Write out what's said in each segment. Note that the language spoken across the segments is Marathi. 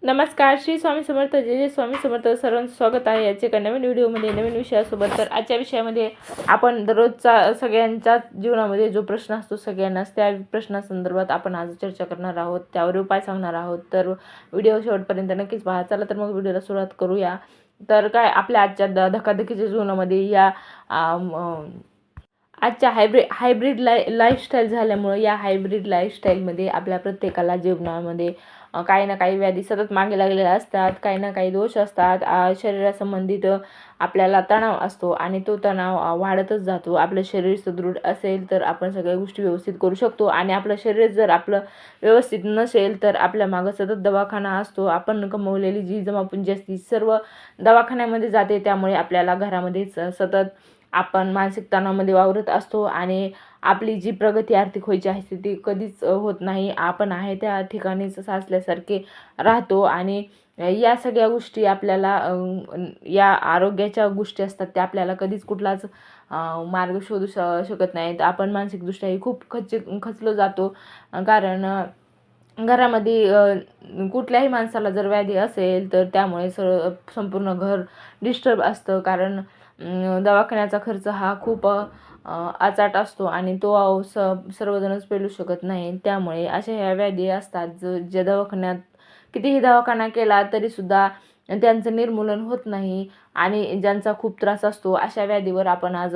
नमस्कार. श्री स्वामी समर्थ. जय जय स्वामी समर्थ. सर्वांचं स्वागत आहे याचे एका नवीन व्हिडिओमध्ये, नवीन विषयासोबत. तर आजच्या विषयामध्ये आपण दररोजचा सगळ्यांच्या जीवनामध्ये जो प्रश्न असतो सगळ्यांनाच, त्या प्रश्नासंदर्भात आपण आज चर्चा करणार आहोत, त्यावर उपाय सांगणार आहोत. तर व्हिडिओ शेवटपर्यंत नक्कीच पहा. चला तर मग व्हिडिओला सुरुवात करूया. तर काय, आपल्या आजच्या धकाधकीच्या जीवनामध्ये या आजच्या हायब्रिड लाईफस्टाईल झाल्यामुळं, या हायब्रिड लाईफस्टाईलमध्ये आपल्या प्रत्येकाला जीवनामध्ये काही ना काही व्याधी सतत मागे लागलेल्या असतात, काही ना काही दोष असतात. शरीरासंबंधित आपल्याला तणाव असतो आणि तो तणाव वाढतच जातो. आपलं शरीर सुदृढ असेल तर आपण सगळ्या गोष्टी व्यवस्थित करू शकतो, आणि आपलं शरीर जर आपलं व्यवस्थित नसेल तर आपल्या मागं सतत दवाखाना असतो. आपण कमवलेली जी जमापुंजी असते सर्व दवाखान्यामध्ये जाते. त्यामुळे आपल्याला घरामध्ये सतत आपण मानसिक तणावामध्ये वावरत असतो, आणि आपली जी प्रगती आर्थिक व्हायची असते ती कधीच होत नाही. आपण आहे त्या ठिकाणीच साचल्यासारखे राहतो, आणि या सगळ्या गोष्टी आपल्याला या आरोग्याच्या गोष्टी असतात त्या आपल्याला कधीच कुठलाच मार्ग शोधू शकत नाहीत. आपण मानसिकदृष्ट्याही खूप खचलो जातो. कारण घरामध्ये कुठल्याही माणसाला जर व्याधी असेल तर त्यामुळे संपूर्ण घर डिस्टर्ब असतं. कारण दवाखान्याचा खर्च हा खूप अचाट असतो, आणि तो सर्वजणच पेलू शकत नाही. त्यामुळे अशा ह्या व्याधी असतात ज्या दवाखान्यात कितीही दवाखाना केला तरीसुद्धा त्यांचं निर्मूलन होत नाही, आणि ज्यांचा खूप त्रास असतो अशा व्याधीवर आपण आज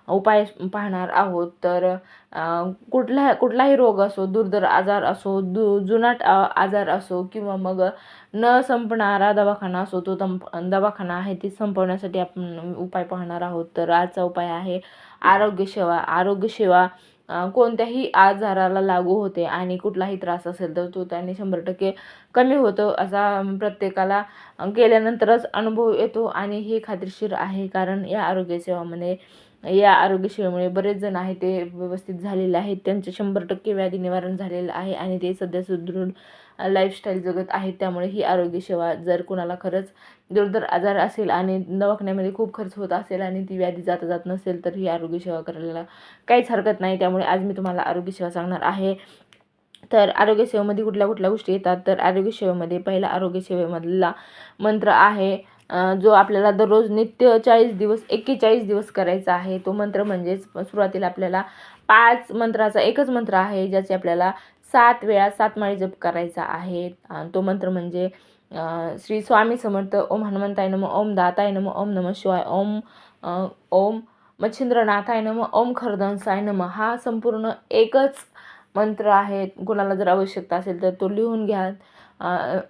उपाय पाहणार आहोत. तर कुठलाही रोग असो, दुर्धर आजार असो, जुनाट आजार असो, किंवा मग न संपणारा दवाखाना असो, तो दवाखाना आहे ती संपवण्यासाठी आपण उपाय पाहणार आहोत. तर आजचा उपाय आहे आरोग्यसेवा. आरोग्यसेवा कोणत्याही आजाराला लागू होते, आणि कुठलाही त्रास असेल तर तो त्याने 100% कमी होतो, असा प्रत्येकाला केल्यानंतरच अनुभव येतो. आणि हे खात्रीशीर आहे, कारण या आरोग्यसेवेमुळे बरेच जण आहे ते व्यवस्थित झालेले आहेत. त्यांचे 100% व्याधी निवारण झालेलं आहे, आणि ते सध्या सुदृढ लाईफस्टाईल जगत आहेत. त्यामुळे ही आरोग्यसेवा, जर कुणाला खरंच दुर्धर आजार असेल आणि दवाखान्यामध्ये खूप खर्च होत असेल आणि ती व्याधी जात नसेल, तर ही आरोग्यसेवा करायला काहीच हरकत नाही. त्यामुळे आज मी तुम्हाला आरोग्यसेवा सांगणार आहे. तर आरोग्यसेवेमध्ये कुठल्या कुठल्या गोष्टी येतात, तर आरोग्यसेवेमध्ये पहिला आरोग्यसेवेमधला मंत्र आहे जो आपल्याला दररोज नित्य 41 दिवस करायचा आहे. तो मंत्र म्हणजेच सुरुवातीला आपल्याला 5 मंत्राचा एकच मंत्र आहे, ज्याचे आपल्याला 7 वेळा 7 माळी जप करायचा आहे. तो मंत्र म्हणजे श्री स्वामी समर्थ, ओम हनुमंताय नमः, ओम दाताय नमः, ओम नमः शिवाय, ओम मच्छिंद्रनाथाय नमः, ओम खरदंसाय नमः. हा संपूर्ण एकच मंत्र आहे. कोणाला जर आवश्यकता असेल तर तो लिहून घ्या.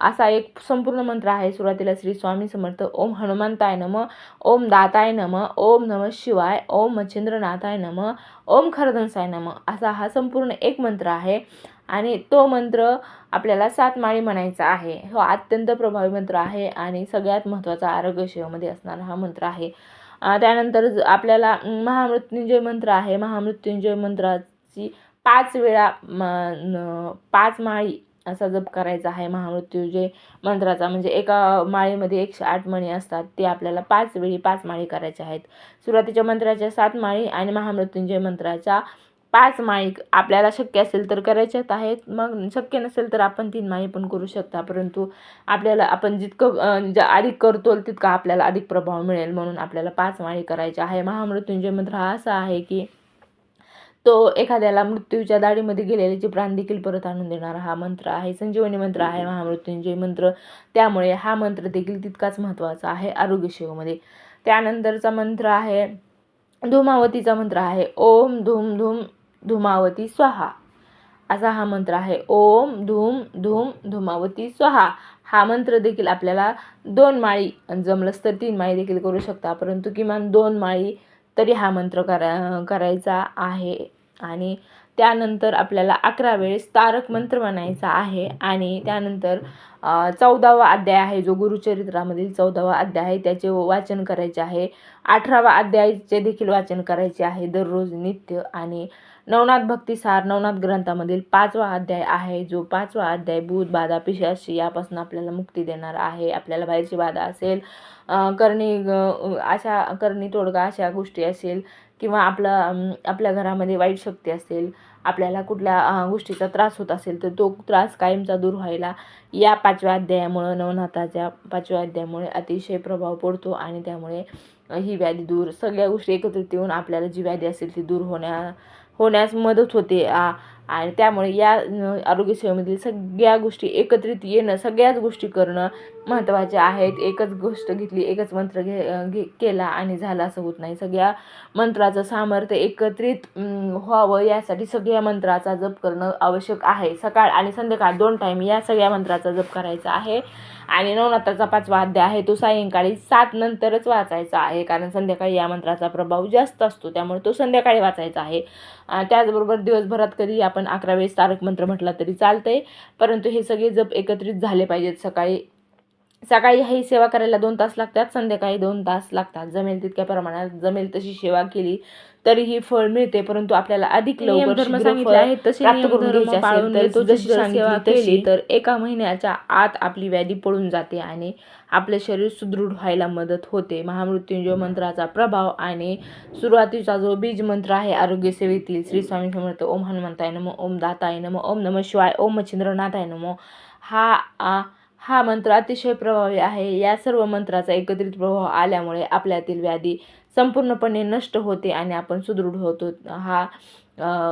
असा एक संपूर्ण मंत्र आहे. सुरुवातीला श्री स्वामी समर्थ, ओम हनुमंताय नमः, ओम दाताय नमः, ओम नमः शिवाय, ओम मच्छिंद्रनाथाय नमः, ओम खरदंसाय नमः, असा हा संपूर्ण एक मंत्र आहे. आणि तो मंत्र आपल्याला 7 माळी म्हणायचा आहे. हा अत्यंत प्रभावी मंत्र आहे, आणि सगळ्यात महत्त्वाचा आरोग्यसेवेमध्ये असणारा हा मंत्र आहे. त्यानंतर आपल्याला महामृत्युंजय मंत्र आहे. महामृत्युंजय मंत्राची 5 वेळा 5 माळी असा जप करायचा आहे. महामृत्युंजय मंत्राचा म्हणजे एका माळेमध्ये 108 मणी असतात, ते आपल्याला 5 वेळी 5 माळी करायच्या आहेत. सुरुवातीच्या मंत्राच्या 7 माळी आणि महामृत्युंजय मंत्राच्या 5 माळी आपल्याला शक्य असेल तर करायच्याच आहेत. मग शक्य नसेल तर आपण 3 माळी पण करू शकता, परंतु आपल्याला आपण जितकं अधिक करतो तितका आपल्याला अधिक प्रभाव मिळेल, म्हणून आपल्याला 5 माळी करायच्या आहे. महामृत्युंजय मंत्र हा असा आहे की तो एखाद्याला मृत्यूच्या दाढीमध्ये गेलेल्याचे प्राण देखील परत आणून देणारा हा मंत्र आहे. संजीवनी मंत्र आहे महामृत्युंजय मंत्र, त्यामुळे हा मंत्र देखील तितकाच महत्त्वाचा आहे आरोग्यसेवेमध्ये. त्यानंतरचा मंत्र आहे धूमावतीचा मंत्र आहे. ओम धूम धूम धूमावती स्वाहा, असा हा मंत्र आहे. ओम धूम धूम धूमावती स्वाहा. हा मंत्र देखील आपल्याला 2 माळी, जमलंच तर 3 माळी देखील करू शकता, परंतु किमान 2 माळी तरी हा मंत्र करायचा आहे. आणि त्यानंतर आपल्याला 11 वेळेस तारक मंत्र म्हणायचा आहे. आणि त्यानंतर 14वा अध्याय आहे, जो गुरुचरित्रामधील 14वा अध्याय आहे, त्याचे वाचन करायचे आहे. 18वा अध्यायाचे देखील वाचन करायचे आहे दररोज नित्य. आणि नवनाथ भक्तिसार, नवनाथ ग्रंथामधील 5वा अध्याय आहे, जो 5वा अध्याय भूत बाधा पिशाच यापासून आपल्याला मुक्ती देणार आहे. आपल्याला बाहेरची बाधा असेल, करणी तोडगा अशा गोष्टी असेल, किंवा आपल्या घरामध्ये वाईट शक्ती असेल, आपल्याला कुठल्या गोष्टीचा त्रास होत असेल तर तो त्रास कायमचा दूर व्हायला या 5व्या अध्यायामुळं, नवनाथाच्या 5व्या अध्यायामुळे अतिशय प्रभाव पडतो आणि त्यामुळे ही व्याधी दूर, सगळ्या गोष्टी एकत्रित येऊन आपल्याला जी व्याधी असेल ती दूर होण्यास मदत होते. आणि त्यामुळे या आरोग्य सेवेमधील सगळ्या गोष्टी एकत्रित येणं, सगळ्याच गोष्टी करणं महत्त्वाचे आहेत. एकच गोष्ट घेतली, एकच मंत्र केला आणि झालं असं होत नाही. सगळ्या मंत्राचं सामर्थ्य एकत्रित व्हावं यासाठी सगळ्या मंत्राचा जप करणं आवश्यक आहे. सकाळ आणि संध्याकाळ 2 टाईम या सगळ्या मंत्राचा जप करायचा आहे. आणि नवनाथाचा 5वा अध्याय आहे तो सायंकाळी 7 नंतरच वाचायचा आहे, कारण संध्याकाळी या मंत्राचा प्रभाव जास्त असतो, त्यामुळे तो संध्याकाळी वाचायचा आहे. त्याचबरोबर दिवसभरात कधी आपण 11 वेळेस तारक मंत्र म्हटला तरी चालतंय, परंतु हे सगळे जप एकत्रित झाले पाहिजेत. सकाळी ही सेवा करायला 2 तास लागतात, संध्याकाळी 2 तास लागतात. जमेल तितक्या प्रमाणात, जमेल तशी सेवा केली तरीही फळ मिळते, परंतु आपल्याला अधिक लवकर सांगितले आहेत तसे प्राप्त करून घ्यायचे असेल तर तो जशी सेवा केली तर 1 महिन्याच्या आत आपली व्याधी पळून जाते आणि आपले शरीर सुदृढ व्हायला मदत होते. महामृत्युंजय मंत्राचा प्रभाव आणि सुरुवातीचा जो बीज मंत्र आहे आरोग्य सेवेतील श्री स्वामी समर्थ ओम हनुमंताय नमो, ओम दाताय नमो, ओम नमः शिवाय, ओम मच्छिंद्रनाथाय नमो, हा मंत्र अतिशय प्रभावी आहे. या सर्व मंत्राचा एकत्रित प्रभाव आल्यामुळे आपल्यातील व्याधी संपूर्णपणे नष्ट होते आणि आपण सुदृढ होतो. हा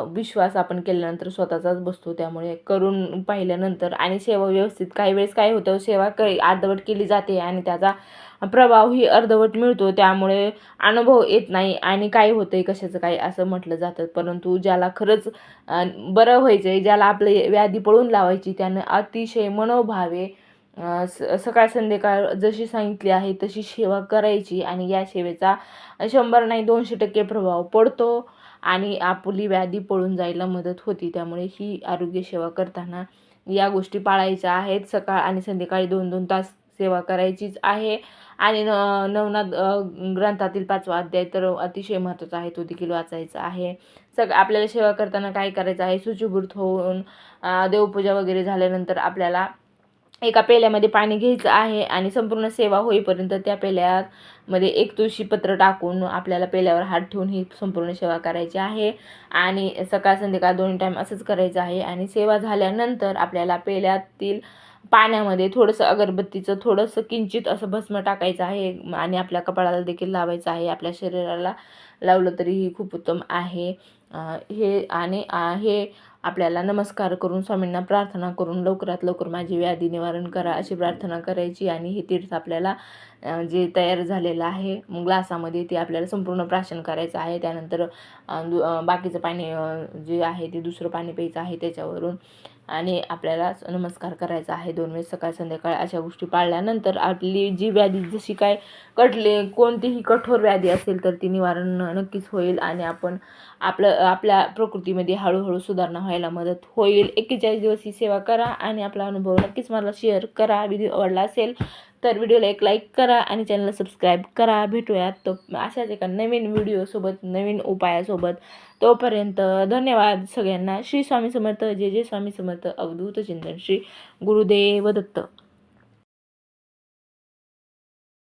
विश्वास आपण केल्यानंतर स्वतःचाच बसतो. त्यामुळे करून पाहिल्यानंतर आणि सेवा व्यवस्थित, काही वेळेस काय होतं, सेवा अर्धवट केली जाते आणि त्याचा प्रभावही अर्धवट मिळतो, त्यामुळे अनुभव येत नाही आणि काय होतंय कशाचं काय असं म्हटलं जातं. परंतु ज्याला खरंच बरं व्हायचं आहे, ज्याला आपलं व्याधी पळून लावायची, त्यानं अतिशय मनोभावे सकाळ संध्याकाळ जशी सांगितली आहे तशी सेवा करायची आणि या सेवेचा 100 नाही 200% प्रभाव पडतो आणि आपली व्याधी पळून जायला मदत होती. त्यामुळे ही आरोग्य सेवा करताना या गोष्टी पाळायच्या आहेत. सकाळ आणि संध्याकाळी 2-2 तास सेवा करायचीच आहे. आणि नवनाथ ग्रंथातील 5वा अध्याय तर अतिशय महत्त्वाचा आहे, तो देखील वाचायचा आहे. आपल्याला सेवा करताना काय करायचं आहे, शुचिर्भूत होऊन देवपूजा वगैरे झाल्यानंतर आपल्याला एका पेल्यामध्ये पाणी घ्यायचं आहे आणि संपूर्ण सेवा होईपर्यंत त्या पेल्यामध्ये 1 तुळशीपत्र टाकून आपल्याला पेल्यावर हात ठेवून ही संपूर्ण सेवा करायची आहे. आणि सकाळ संध्याकाळ 2 टाईम असंच करायचं आहे. आणि सेवा झाल्यानंतर आपल्याला पेल्यातील पाण्यामध्ये थोडंसं अगरबत्तीचं थोडंसं किंचित असं भस्म टाकायचं आहे आणि आपल्या कपाळाला देखील लावायचं आहे. आपल्या शरीराला लावलं तरीही खूप उत्तम आहे. हे आपल्याला नमस्कार करून स्वामींना प्रार्थना करून लवकरात लवकर माझी व्याधी निवारण करा अशी प्रार्थना करायची. आणि हे तीर्थ आपल्याला जे तयार झालेलं आहे ग्लासामध्ये ते आपल्याला संपूर्ण प्राशन करायचं आहे. त्यानंतर बाकीचं पाणी जे आहे ते दुसरं पाणी प्यायचं आहे त्याच्यावरून आणि आपल्याला नमस्कार करायचा आहे 2 वेळेस सकाळ संध्याकाळ. अशा गोष्टी पाळल्यानंतर आपली जी व्याधी जशी काय कोणतीही कठोर व्याधी असेल तर ती निवारण नक्कीच होईल आणि आपण आपल्या प्रकृतीमध्ये हळूहळू सुधारणा व्हायला मदत होईल. 41 दिवस ही सेवा करा आणि आपला अनुभव नक्कीच मला शेअर करा. व्हिडिओ आवडला असेल तर व्हिडिओला एक लाईक करा आणि चॅनलला सबस्क्राईब करा. भेटूयात तो अशाच एका नवीन व्हिडिओसोबत, नवीन उपायासोबत. तोपर्यंत धन्यवाद सगळ्यांना. श्री स्वामी समर्थ. जय जय स्वामी समर्थ. अवधूत चिंतन. श्री गुरुदेव दत्त.